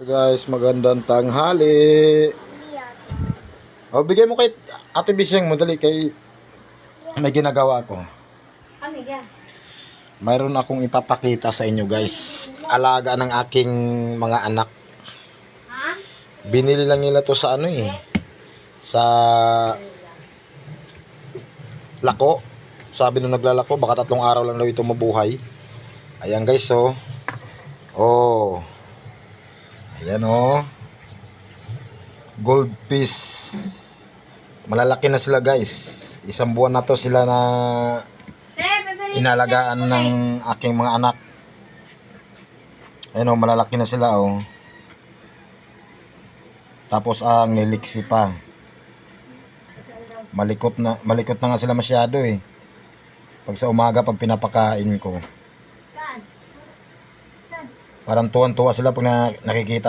Guys, magandang tanghali. O, bigay mo kay Ate Bisyang mo, dali, kay may ginagawa ako. Ano yan? Mayroon akong ipapakita sa inyo, guys. Alaga ng aking mga anak. Ha? Binili lang nila to sa sa lako. Sabi nung naglalako, baka 3 araw lang daw ito mabuhay. Ayan, guys, oh. Oh. Ayan, oh. Gold fish. Malalaki na sila, guys. 1 buwan na to sila na inalagaan ng aking mga anak. Ayan, oh, malalaki na sila, oh. Tapos ang niliksi pa. Malikot na nga sila masyado, eh. Pag sa umaga, pag pinapakain ko. Saan? Saan? Parang tuwan-tuwa sila pag nakikita